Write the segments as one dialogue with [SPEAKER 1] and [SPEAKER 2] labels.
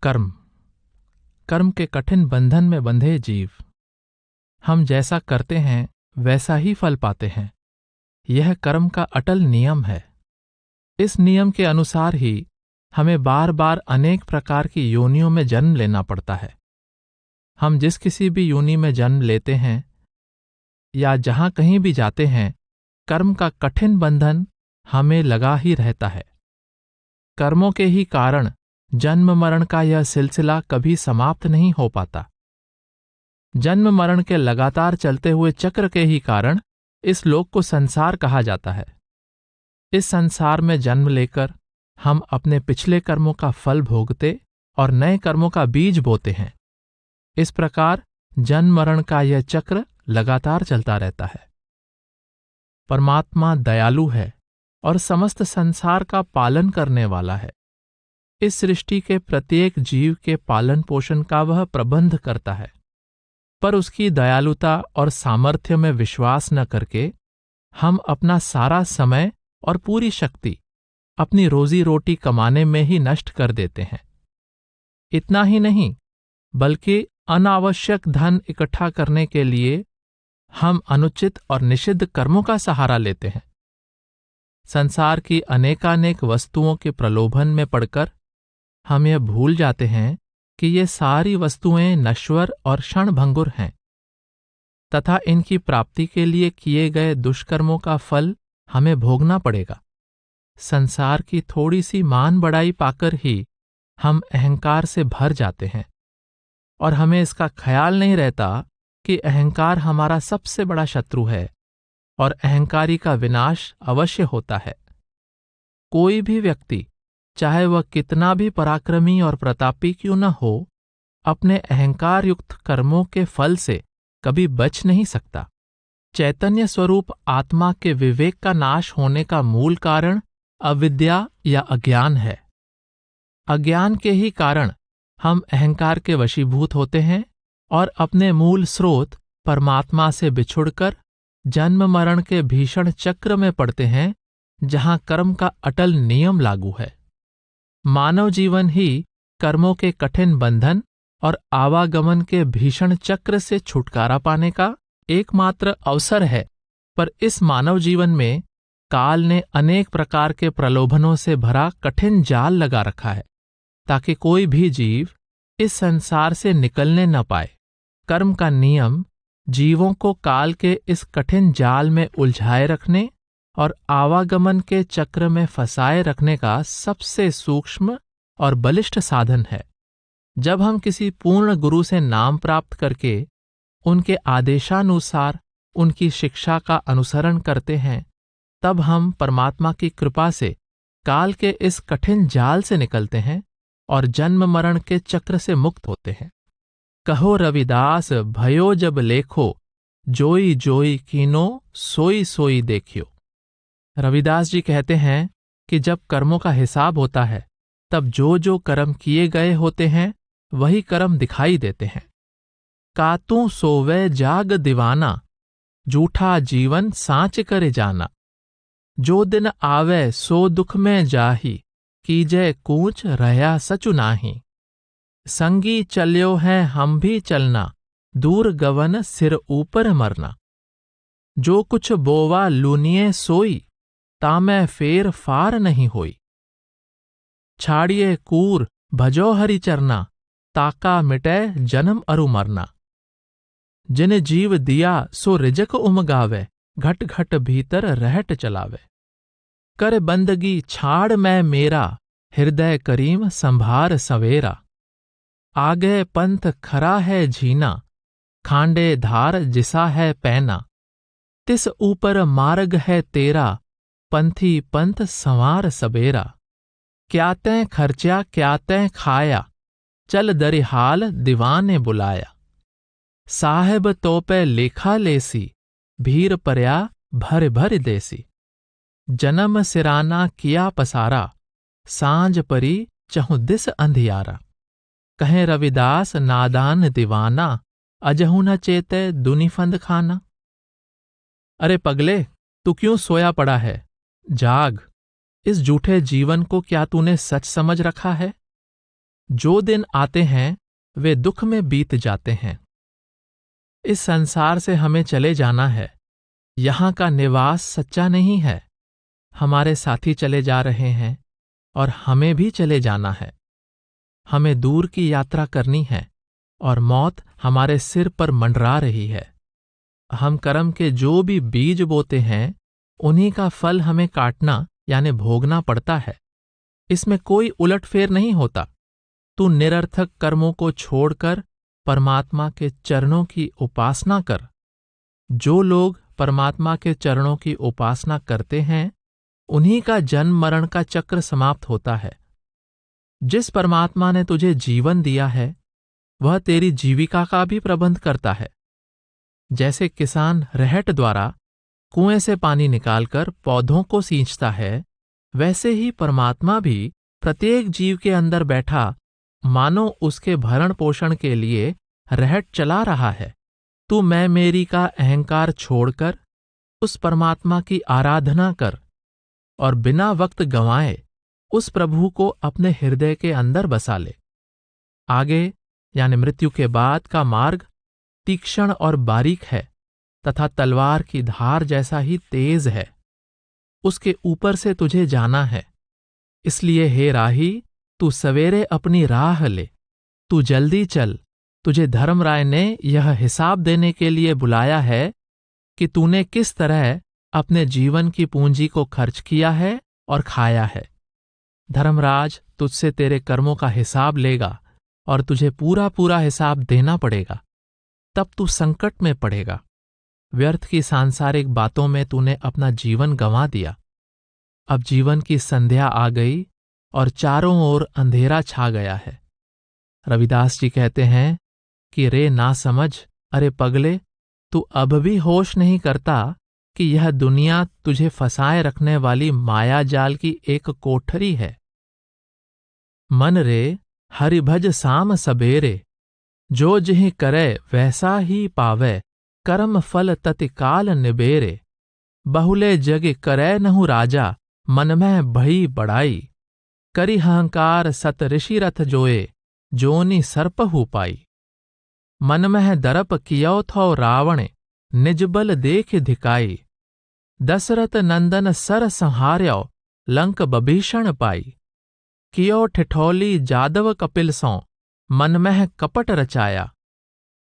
[SPEAKER 1] कर्म कर्म के कठिन बंधन में बंधे जीव। हम जैसा करते हैं वैसा ही फल पाते हैं। यह कर्म का अटल नियम है। इस नियम के अनुसार ही हमें बार बार अनेक प्रकार की योनियों में जन्म लेना पड़ता है। हम जिस किसी भी योनि में जन्म लेते हैं या जहां कहीं भी जाते हैं, कर्म का कठिन बंधन हमें लगा ही रहता है। कर्मों के ही कारण जन्म मरण का यह सिलसिला कभी समाप्त नहीं हो पाता। जन्म मरण के लगातार चलते हुए चक्र के ही कारण इस लोक को संसार कहा जाता है। इस संसार में जन्म लेकर हम अपने पिछले कर्मों का फल भोगते और नए कर्मों का बीज बोते हैं। इस प्रकार जन्म मरण का यह चक्र लगातार चलता रहता है। परमात्मा दयालु है और समस्त संसार का पालन करने वाला है। इस सृष्टि के प्रत्येक जीव के पालन पोषण का वह प्रबंध करता है, पर उसकी दयालुता और सामर्थ्य में विश्वास न करके हम अपना सारा समय और पूरी शक्ति अपनी रोजी रोटी कमाने में ही नष्ट कर देते हैं। इतना ही नहीं, बल्कि अनावश्यक धन इकट्ठा करने के लिए हम अनुचित और निषिद्ध कर्मों का सहारा लेते हैं। संसार की अनेकानेक वस्तुओं के प्रलोभन में पड़कर हम यह भूल जाते हैं कि ये सारी वस्तुएं नश्वर और क्षणभंगुर हैं तथा इनकी प्राप्ति के लिए किए गए दुष्कर्मों का फल हमें भोगना पड़ेगा। संसार की थोड़ी सी मान बढ़ाई पाकर ही हम अहंकार से भर जाते हैं और हमें इसका ख्याल नहीं रहता कि अहंकार हमारा सबसे बड़ा शत्रु है और अहंकारी का विनाश अवश्य होता है। कोई भी व्यक्ति, चाहे वह कितना भी पराक्रमी और प्रतापी क्यों न हो, अपने अहंकार युक्त कर्मों के फल से कभी बच नहीं सकता। चैतन्य स्वरूप आत्मा के विवेक का नाश होने का मूल कारण अविद्या या अज्ञान है। अज्ञान के ही कारण हम अहंकार के वशीभूत होते हैं और अपने मूल स्रोत परमात्मा से बिछुड़कर जन्म मरण के भीषण चक्र में पड़ते हैं, जहां कर्म का अटल नियम लागू है। मानव जीवन ही कर्मों के कठिन बंधन और आवागमन के भीषण चक्र से छुटकारा पाने का एकमात्र अवसर है, पर इस मानव जीवन में काल ने अनेक प्रकार के प्रलोभनों से भरा कठिन जाल लगा रखा है, ताकि कोई भी जीव इस संसार से निकलने न पाए। कर्म का नियम जीवों को काल के इस कठिन जाल में उलझाए रखने और आवागमन के चक्र में फंसाए रखने का सबसे सूक्ष्म और बलिष्ठ साधन है। जब हम किसी पूर्ण गुरु से नाम प्राप्त करके उनके आदेशानुसार उनकी शिक्षा का अनुसरण करते हैं, तब हम परमात्मा की कृपा से काल के इस कठिन जाल से निकलते हैं और जन्म मरण के चक्र से मुक्त होते हैं। कहो रविदास भयो जब लेखो, जोई जोई कीनो सोई सोई देखियो। रविदास जी कहते हैं कि जब कर्मों का हिसाब होता है, तब जो जो कर्म किए गए होते हैं वही कर्म दिखाई देते हैं। कातू सोवे जाग दीवाना, जूठा जीवन साँच करे जाना। जो दिन आवे सो दुख में जाही, कीजय कूच रहया सचु नाही। संगी चल्यो है हम भी चलना, दूर गवन सिर ऊपर मरना। जो कुछ बोवा लूनिए सोई, तामै फेर फार नहीं होई। छाड़िए कूर भजो हरि चरना, ताका मिटे जन्म अरु मरना। जिन जीव दिया सो रिजक उमगावे, घट घट भीतर रहट चलावे। कर बंदगी छाड़ मैं मेरा, हृदय करीम संभार सवेरा। आगे पंथ खरा है झीना, खांडे धार जिसा है पैना। तिस ऊपर मार्ग है तेरा, पंथी पंथ संवार सबेरा। क्या तैं खर्चा क्या तैं खाया, चल दरिहाल दीवान ने बुलाया। साहेब तो पे लेखा लेसी, भीर परया भर भर देसी। जन्म सिराना किया पसारा, सांझ परी चहु दिस अंधियारा। कहें रविदास नादान दीवाना, अजहु न चेते दुनि फंद खाना। अरे पगले, तू क्यों सोया पड़ा है? जाग। इस झूठे जीवन को क्या तूने सच समझ रखा है? जो दिन आते हैं वे दुख में बीत जाते हैं। इस संसार से हमें चले जाना है। यहाँ का निवास सच्चा नहीं है। हमारे साथी चले जा रहे हैं और हमें भी चले जाना है। हमें दूर की यात्रा करनी है और मौत हमारे सिर पर मंडरा रही है। हम कर्म के जो भी बीज बोते हैं उन्हीं का फल हमें काटना यानी भोगना पड़ता है। इसमें कोई उलटफेर नहीं होता। तू निरर्थक कर्मों को छोड़कर परमात्मा के चरणों की उपासना कर। जो लोग परमात्मा के चरणों की उपासना करते हैं उन्हीं का जन्म मरण का चक्र समाप्त होता है। जिस परमात्मा ने तुझे जीवन दिया है वह तेरी जीविका का भी प्रबंध करता है। जैसे किसान रहट द्वारा कुएं से पानी निकालकर पौधों को सींचता है, वैसे ही परमात्मा भी प्रत्येक जीव के अंदर बैठा मानो उसके भरण पोषण के लिए रहट चला रहा है। तू मैं मेरी का अहंकार छोड़कर उस परमात्मा की आराधना कर और बिना वक्त गंवाए उस प्रभु को अपने हृदय के अंदर बसा ले। आगे यानी मृत्यु के बाद का मार्ग तीक्ष्ण और बारीक है तथा तलवार की धार जैसा ही तेज है। उसके ऊपर से तुझे जाना है। इसलिए हे राही, तू सवेरे अपनी राह ले। तू जल्दी चल। तुझे धर्मराय ने यह हिसाब देने के लिए बुलाया है कि तूने किस तरह अपने जीवन की पूंजी को खर्च किया है और खाया है। धर्मराज तुझसे तेरे कर्मों का हिसाब लेगा और तुझे पूरा पूरा हिसाब देना पड़ेगा। तब तू संकट में पड़ेगा। व्यर्थ की सांसारिक बातों में तूने अपना जीवन गंवा दिया। अब जीवन की संध्या आ गई और चारों ओर अंधेरा छा गया है। रविदास जी कहते हैं कि रे ना समझ, अरे पगले, तू अब भी होश नहीं करता कि यह दुनिया तुझे फंसाए रखने वाली माया जाल की एक कोठरी है। मन रे हरिभज साम सबेरे, जो जिहि करे वैसा ही पावे, कर्म फल तत्काल निबेरे। बहुले जग करे नहु राजा, मन में भई बड़ाई। करी अहंकार सत ऋषि रथ जोए, जोनि सर्पहु पाई। मन में दरप कियो थो रावण, निज बल देख धिकाई। दशरथ नंदन सर संहार्यो, लंक बभीषण पाई। कियो ठिठौली जादव कपिल सौ, मन में कपट रचाया।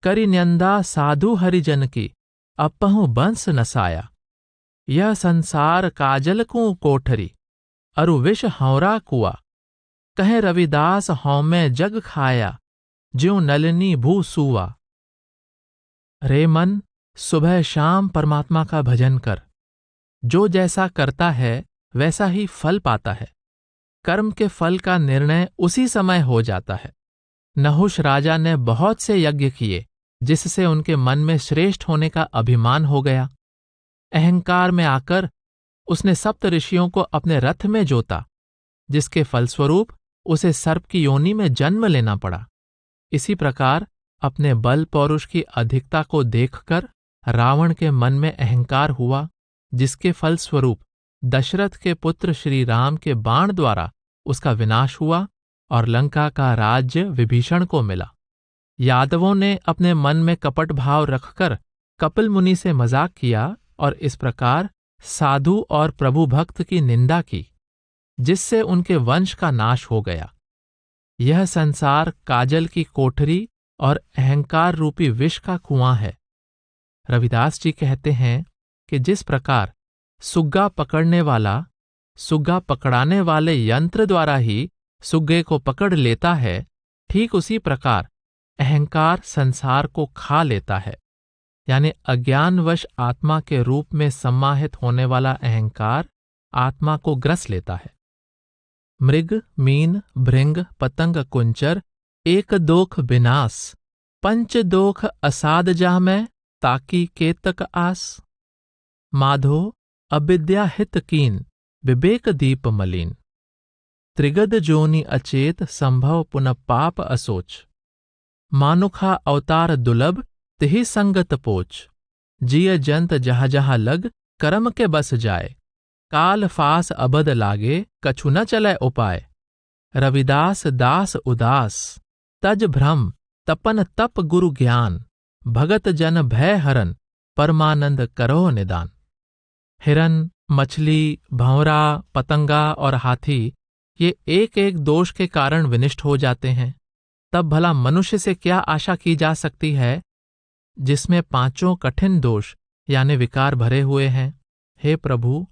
[SPEAKER 1] करी निंदा साधु हरिजन की, अपहु बंस नसाया। यह संसार काजल को कोठरी, अरु विष हौरा कुआ। कहे रविदास हौ में जग खाया, ज्यों नलिनी भू सुआ। रे मन, सुबह शाम परमात्मा का भजन कर। जो जैसा करता है वैसा ही फल पाता है। कर्म के फल का निर्णय उसी समय हो जाता है। नहुष राजा ने बहुत से यज्ञ किए जिससे उनके मन में श्रेष्ठ होने का अभिमान हो गया। अहंकार में आकर उसने सप्त ऋषियों को अपने रथ में जोता, जिसके फलस्वरूप उसे सर्प की योनि में जन्म लेना पड़ा। इसी प्रकार अपने बल पौरुष की अधिकता को देखकर रावण के मन में अहंकार हुआ, जिसके फलस्वरूप दशरथ के पुत्र श्री राम के बाण द्वारा उसका विनाश हुआ और लंका का राज्य विभीषण को मिला। यादवों ने अपने मन में कपट भाव रखकर कपिल मुनि से मजाक किया और इस प्रकार साधु और प्रभु भक्त की निंदा की, जिससे उनके वंश का नाश हो गया। यह संसार काजल की कोठरी और अहंकार रूपी विष का कुआं है। रविदास जी कहते हैं कि जिस प्रकार सुग्गा पकड़ने वाला सुग्गा पकड़ाने वाले यंत्र द्वारा ही सुग्गे को पकड़ लेता है, ठीक उसी प्रकार अहंकार संसार को खा लेता है। यानी अज्ञानवश आत्मा के रूप में सम्माहित होने वाला अहंकार आत्मा को ग्रस लेता है। मृग मीन भृंग पतंग कुंचर, एक दोख विनाश। पंच दोख असाद जा में, ताकी केतक आस। माधो अविद्या हित कीन, विवेक दीप मलिन। त्रिगद जोनि अचेत, संभव पुनः पाप असोच। मानुखा अवतार दुलभ, तिहि संगत पोच। जिय जंत जहाँ जहाँ लग, कर्म के बस जाए। काल फास अबद लागे, कछु न चलै उपाय। रविदास दास उदास, तज भ्रम तपन तप गुरु ज्ञान, भगत जन भय हरन, परमानंद करो निदान। हिरन, मछली, भंवरा, पतंगा और हाथी ये एक एक दोष के कारण विनिष्ट हो जाते हैं, तब भला मनुष्य से क्या आशा की जा सकती है जिसमें पांचों कठिन दोष यानी विकार भरे हुए हैं। हे प्रभु,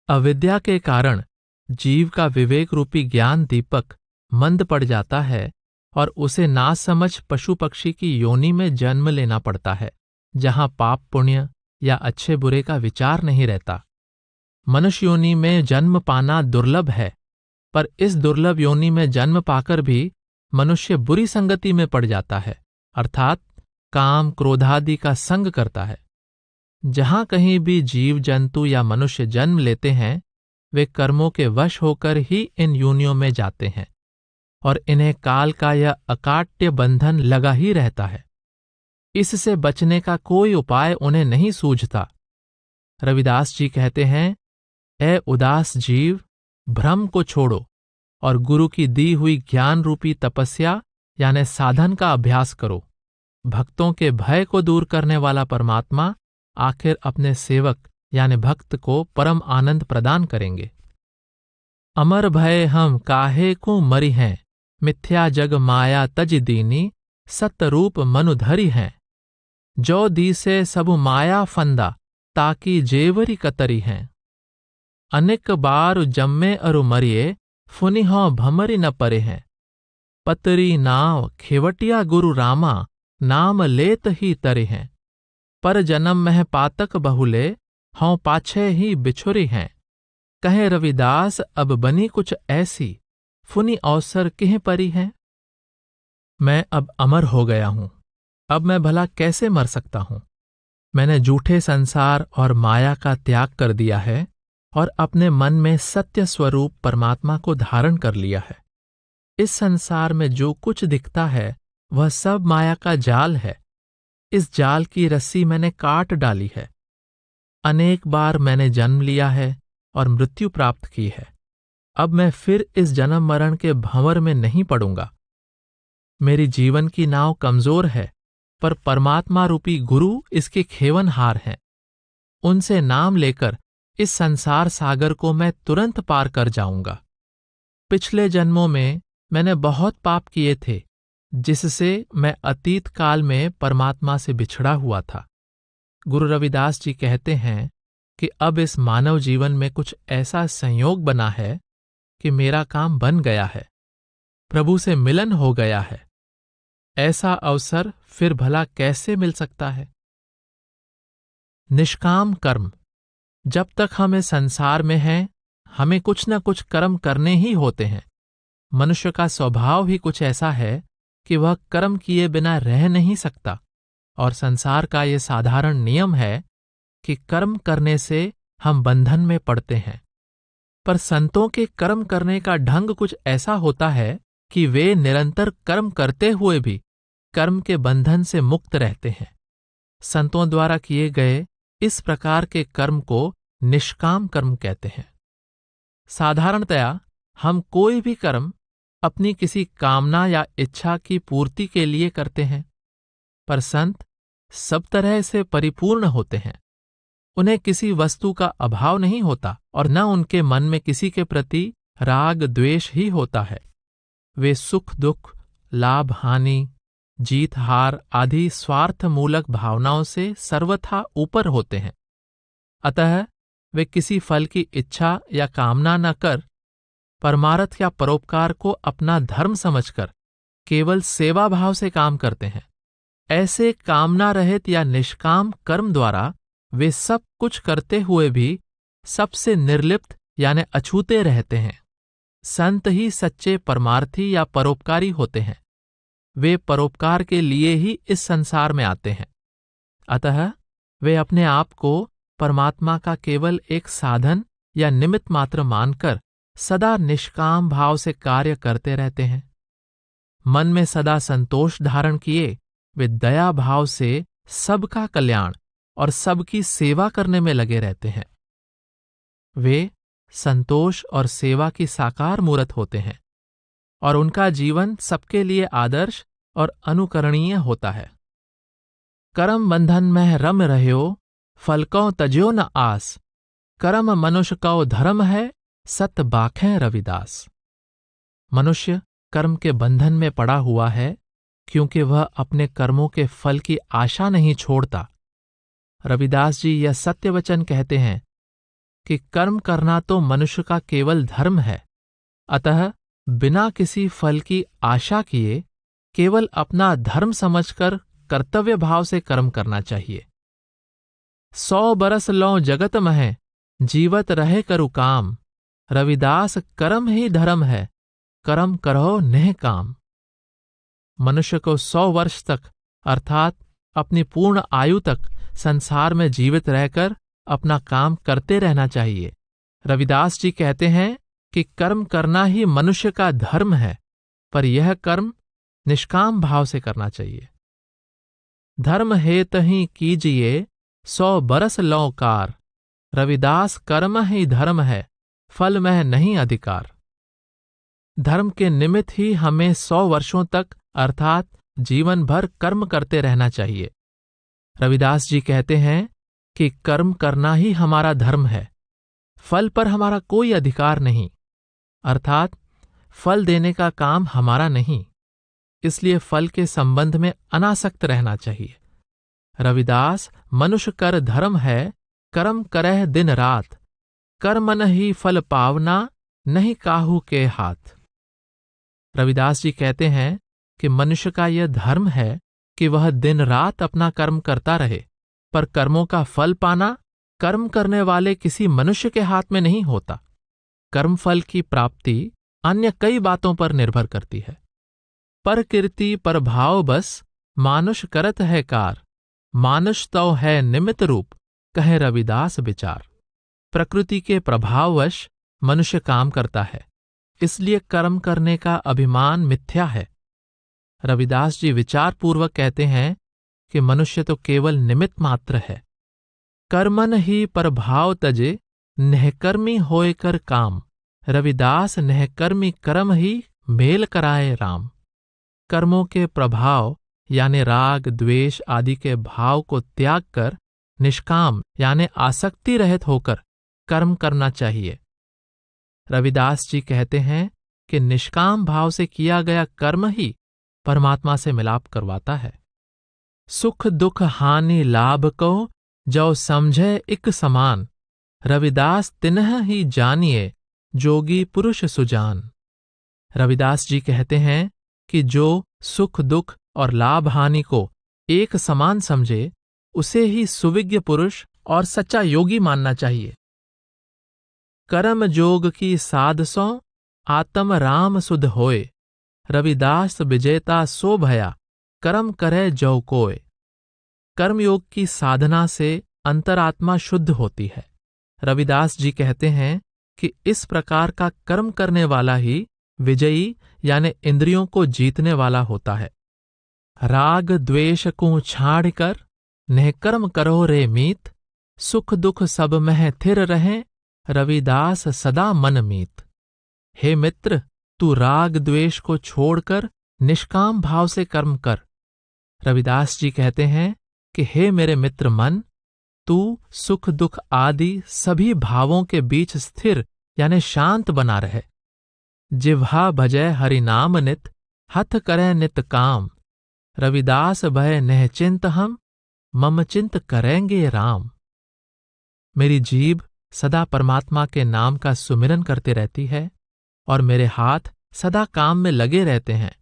[SPEAKER 1] अविद्या के कारण जीव का विवेक रूपी ज्ञान दीपक मंद पड़ जाता है और उसे नासमझ पशु पक्षी की योनि में जन्म लेना पड़ता है, जहां पाप पुण्य या अच्छे बुरे का विचार नहीं रहता। मनुष्य योनि में जन्म पाना दुर्लभ है, पर इस दुर्लभ योनि में जन्म पाकर भी मनुष्य बुरी संगति में पड़ जाता है, अर्थात काम क्रोधादि का संग करता है। जहां कहीं भी जीव जंतु या मनुष्य जन्म लेते हैं, वे कर्मों के वश होकर ही इन योनियों में जाते हैं और इन्हें काल का यह अकाट्य बंधन लगा ही रहता है। इससे बचने का कोई उपाय उन्हें नहीं सूझता। रविदास जी कहते हैं, ए उदास जीव, भ्रम को छोड़ो और गुरु की दी हुई ज्ञान रूपी तपस्या यानी साधन का अभ्यास करो। भक्तों के भय को दूर करने वाला परमात्मा आखिर अपने सेवक यानी भक्त को परम आनंद प्रदान करेंगे। अमर भय हम काहे को मरी हैं, मिथ्या जग माया तज दीनी, सतरूप मनुधरी हैं। जो दी से सब माया फंदा, ताकि जेवरी कतरी हैं। अनेक बार जम्मे अरु मरिए, फुनिहो भमरी न परे हैं। पतरी नाव खेवटिया गुरु रामा, नाम लेत ही तरे हैं। पर जन्म मह पातक बहुले, हों पाछे ही बिछुरी हैं। कहे रविदास अब बनी कुछ ऐसी, फुनी अवसर किह परी हैं। मैं अब अमर हो गया हूं, अब मैं भला कैसे मर सकता हूं। मैंने झूठे संसार और माया का त्याग कर दिया है और अपने मन में सत्य स्वरूप परमात्मा को धारण कर लिया है। इस संसार में जो कुछ दिखता है वह सब माया का जाल है। इस जाल की रस्सी मैंने काट डाली है। अनेक बार मैंने जन्म लिया है और मृत्यु प्राप्त की है। अब मैं फिर इस जन्म मरण के भंवर में नहीं पड़ूंगा। मेरी जीवन की नाव कमजोर है, पर परमात्मा रूपी गुरु इसके खेवनहार हैं। उनसे नाम लेकर इस संसार सागर को मैं तुरंत पार कर जाऊंगा। पिछले जन्मों में मैंने बहुत पाप किए थे, जिससे मैं अतीत काल में परमात्मा से बिछड़ा हुआ था। गुरु रविदास जी कहते हैं कि अब इस मानव जीवन में कुछ ऐसा संयोग बना है कि मेरा काम बन गया है, प्रभु से मिलन हो गया है। ऐसा अवसर फिर भला कैसे मिल सकता है। निष्काम कर्म। जब तक हम इस संसार में हैं, हमें कुछ न कुछ कर्म करने ही होते हैं। मनुष्य का स्वभाव ही कुछ ऐसा है कि वह कर्म किए बिना रह नहीं सकता, और संसार का ये साधारण नियम है कि कर्म करने से हम बंधन में पड़ते हैं। पर संतों के कर्म करने का ढंग कुछ ऐसा होता है कि वे निरंतर कर्म करते हुए भी कर्म के बंधन से मुक्त रहते हैं। संतों द्वारा किए गए इस प्रकार के कर्म को निष्काम कर्म कहते हैं। साधारणतया हम कोई भी कर्म अपनी किसी कामना या इच्छा की पूर्ति के लिए करते हैं, पर संत सब तरह से परिपूर्ण होते हैं। उन्हें किसी वस्तु का अभाव नहीं होता और न उनके मन में किसी के प्रति राग द्वेष ही होता है। वे सुख दुख, लाभ हानि, जीत हार आदि स्वार्थ मूलक भावनाओं से सर्वथा ऊपर होते हैं। अतः वे किसी फल की इच्छा या कामना न कर परमार्थ या परोपकार को अपना धर्म समझकर केवल सेवा भाव से काम करते हैं। ऐसे कामना रहित या निष्काम कर्म द्वारा वे सब कुछ करते हुए भी सबसे निर्लिप्त यानी अछूते रहते हैं। संत ही सच्चे परमार्थी या परोपकारी होते हैं। वे परोपकार के लिए ही इस संसार में आते हैं। अतः वे अपने आप को परमात्मा का केवल एक साधन या निमित्त मात्र मानकर सदा निष्काम भाव से कार्य करते रहते हैं। मन में सदा संतोष धारण किए वे दया भाव से सबका कल्याण और सबकी सेवा करने में लगे रहते हैं। वे संतोष और सेवा की साकार मूर्त होते हैं। और उनका जीवन सबके लिए आदर्श और अनुकरणीय होता है। कर्म बंधन में रम रह्यो, फल को तज्यो न आस। कर्म मनुष्य को धर्म है, सत बाखें रविदास। मनुष्य कर्म के बंधन में पड़ा हुआ है क्योंकि वह अपने कर्मों के फल की आशा नहीं छोड़ता। रविदास जी यह सत्य वचन कहते हैं कि कर्म करना तो मनुष्य का केवल धर्म है, अतः बिना किसी फल की आशा किए केवल अपना धर्म समझकर कर्तव्य भाव से कर्म करना चाहिए। 100 बरस लो जगत मह, जीवत रहे करु काम। रविदास कर्म ही धर्म है, कर्म करो नेह काम। मनुष्य को 100 वर्ष तक अर्थात अपनी पूर्ण आयु तक संसार में जीवित रहकर अपना काम करते रहना चाहिए। रविदास जी कहते हैं कि कर्म करना ही मनुष्य का धर्म है, पर यह कर्म निष्काम भाव से करना चाहिए। धर्म हेत ही कीजिए 100 बरस लो कार। रविदास कर्म ही धर्म है, फल में नहीं अधिकार। धर्म के निमित्त ही हमें 100 वर्षों तक अर्थात जीवन भर कर्म करते रहना चाहिए। रविदास जी कहते हैं कि कर्म करना ही हमारा धर्म है, फल पर हमारा कोई अधिकार नहीं, अर्थात फल देने का काम हमारा नहीं, इसलिए फल के संबंध में अनासक्त रहना चाहिए। रविदास मनुष्य कर धर्म है, कर्म करह दिन रात। कर्म ही फल पावना, नहीं काहू के हाथ। रविदास जी कहते हैं कि मनुष्य का यह धर्म है कि वह दिन रात अपना कर्म करता रहे, पर कर्मों का फल पाना कर्म करने वाले किसी मनुष्य के हाथ में नहीं होता। कर्म फल की प्राप्ति अन्य कई बातों पर निर्भर करती है। पर कीर्ति पर भाव बस, मानुष करत है कार। मानुष तो है निमित्त रूप, कहे रविदास विचार। प्रकृति के प्रभाववश मनुष्य काम करता है, इसलिए कर्म करने का अभिमान मिथ्या है। रविदास जी विचारपूर्वक कहते हैं कि मनुष्य तो केवल निमित्त मात्र है। कर्मन ही प्रभाव तजे, नेहकर्मी होए कर काम। रविदास नेहकर्मी कर्म ही मेल कराए राम। कर्मों के प्रभाव यानी राग द्वेष आदि के भाव को त्याग कर निष्काम यानी आसक्ति रहित होकर कर्म करना चाहिए। रविदास जी कहते हैं कि निष्काम भाव से किया गया कर्म ही परमात्मा से मिलाप करवाता है। सुख दुख हानि लाभ को जो समझे एक समान। रविदास तिन्ह ही जानिए, जोगी पुरुष सुजान। रविदास जी कहते हैं कि जो सुख दुख और लाभ हानि को एक समान समझे, उसे ही सुविज्ञ पुरुष और सच्चा योगी मानना चाहिए। कर्म जोग की साध सो, आत्म राम सुध होए। रविदास विजेता सो भया, कर्म करे जो कोय। कर्मयोग की साधना से अंतरात्मा शुद्ध होती है। रविदास जी कहते हैं कि इस प्रकार का कर्म करने वाला ही विजयी यानी इंद्रियों को जीतने वाला होता है। राग द्वेष को छाड़ कर नेह कर्म करो रे मीत। सुख दुख सब में थिर रहें, रविदास सदा मन मीत। हे मित्र, तू राग द्वेष को छोड़कर निष्काम भाव से कर्म कर। रविदास जी कहते हैं कि हे मेरे मित्र मन, तू सुख दुख आदि सभी भावों के बीच स्थिर यानी शांत बना रहे। जिह्वा भजय हरिनाम नित, हथ करे नित काम। रविदास भय नह चिंत हम, मम चिंत करेंगे राम। मेरी जीभ सदा परमात्मा के नाम का सुमिरन करते रहती है और मेरे हाथ सदा काम में लगे रहते हैं।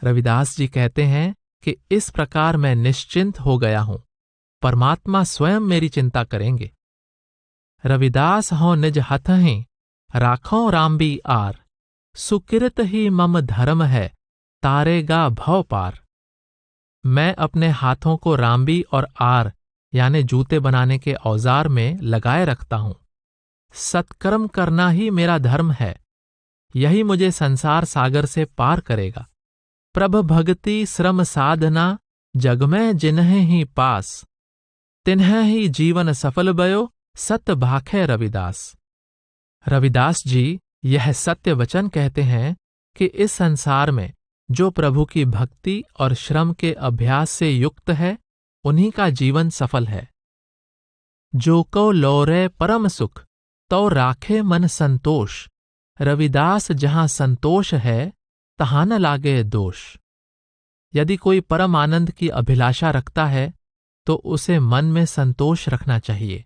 [SPEAKER 1] रविदास जी कहते हैं कि इस प्रकार मैं निश्चिंत हो गया हूं, परमात्मा स्वयं मेरी चिंता करेंगे। रविदास हो निज हथहि, राखों रामबी आर। सुकृत ही मम धर्म है, तारेगा भव पार। मैं अपने हाथों को रामबी और आर यानी जूते बनाने के औजार में लगाए रखता हूं। सत्कर्म करना ही मेरा धर्म है, यही मुझे संसार सागर से पार करेगा। प्रभ भक्ति श्रम साधना, जग में जिन्हें ही पास। तिन्ह ही जीवन सफल बयो, सत भाखे रविदास। रविदास जी यह सत्य वचन कहते हैं कि इस संसार में जो प्रभु की भक्ति और श्रम के अभ्यास से युक्त है, उन्हीं का जीवन सफल है। जो को लौरे परम सुख, तो राखे मन संतोष। रविदास जहां संतोष है, तहां न लागे दोष। यदि कोई परम आनंद की अभिलाषा रखता है, तो उसे मन में संतोष रखना चाहिए।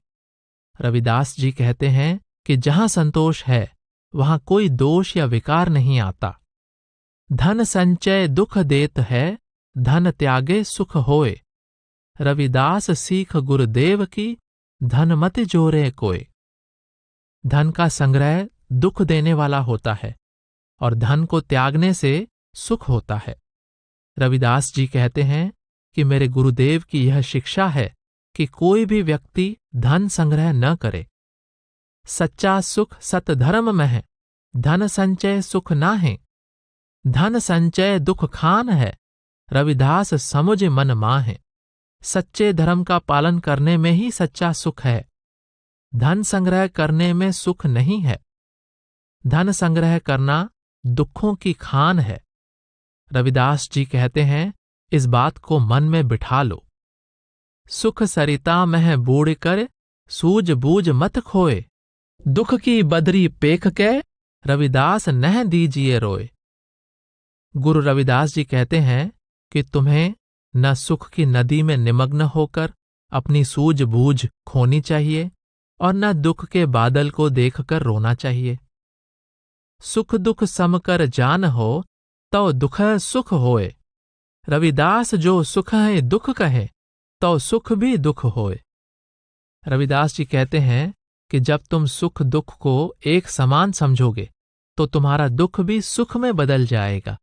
[SPEAKER 1] रविदास जी कहते हैं कि जहां संतोष है, वहां कोई दोष या विकार नहीं आता। धन संचय दुख देत है, धन त्यागे सुख होए। रविदास सीख गुरुदेव की, धन मत जोरे कोय। धन का संग्रह दुख देने वाला होता है और धन को त्यागने से सुख होता है। रविदास जी कहते हैं कि मेरे गुरुदेव की यह शिक्षा है कि कोई भी व्यक्ति धन संग्रह न करे। सच्चा सुख सत धर्म में है, धन संचय सुख ना है। धन संचय दुख खान है, रविदास समुझ मन माहे। सच्चे धर्म का पालन करने में ही सच्चा सुख है, धन संग्रह करने में सुख नहीं है। धन संग्रह करना दुखों की खान है। रविदास जी कहते हैं, इस बात को मन में बिठा लो। सुख सरिता मह बूढ़ कर, सूझ बूझ मत खोए। दुख की बदरी पेख के, रविदास नह दीजिए रोए। गुरु रविदास जी कहते हैं कि तुम्हें न सुख की नदी में निमग्न होकर अपनी सूझबूझ खोनी चाहिए और न दुख के बादल को देखकर रोना चाहिए। सुख दुख समकर जान हो, तो दुख सुख होए। रविदास जो सुख है दुख कहे, तो सुख भी दुख होए। रविदास जी कहते हैं कि जब तुम सुख दुख को एक समान समझोगे, तो तुम्हारा दुख भी सुख में बदल जाएगा।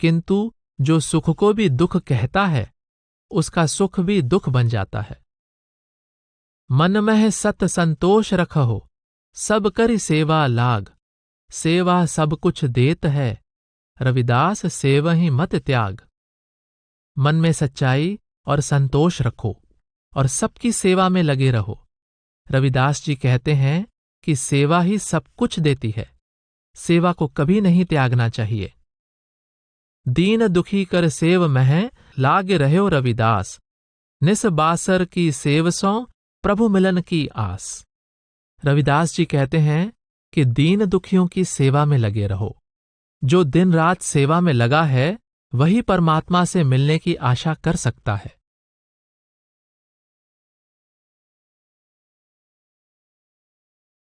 [SPEAKER 1] किंतु जो सुख को भी दुख कहता है, उसका सुख भी दुख बन जाता है। मन में सत संतोष रखहो, सब करि सेवा लाग। सेवा सब कुछ देत है, रविदास सेवहि मत त्याग। मन में सच्चाई और संतोष रखो और सबकी सेवा में लगे रहो। रविदास जी कहते हैं कि सेवा ही सब कुछ देती है, सेवा को कभी नहीं त्यागना चाहिए। दीन दुखी कर सेव मह, लागे रहो रविदास। निस बासर की सेव सो, प्रभु मिलन की आस। रविदास जी कहते हैं कि दीन दुखियों की सेवा में लगे रहो। जो दिन रात सेवा में लगा है, वही परमात्मा से मिलने की आशा कर सकता है।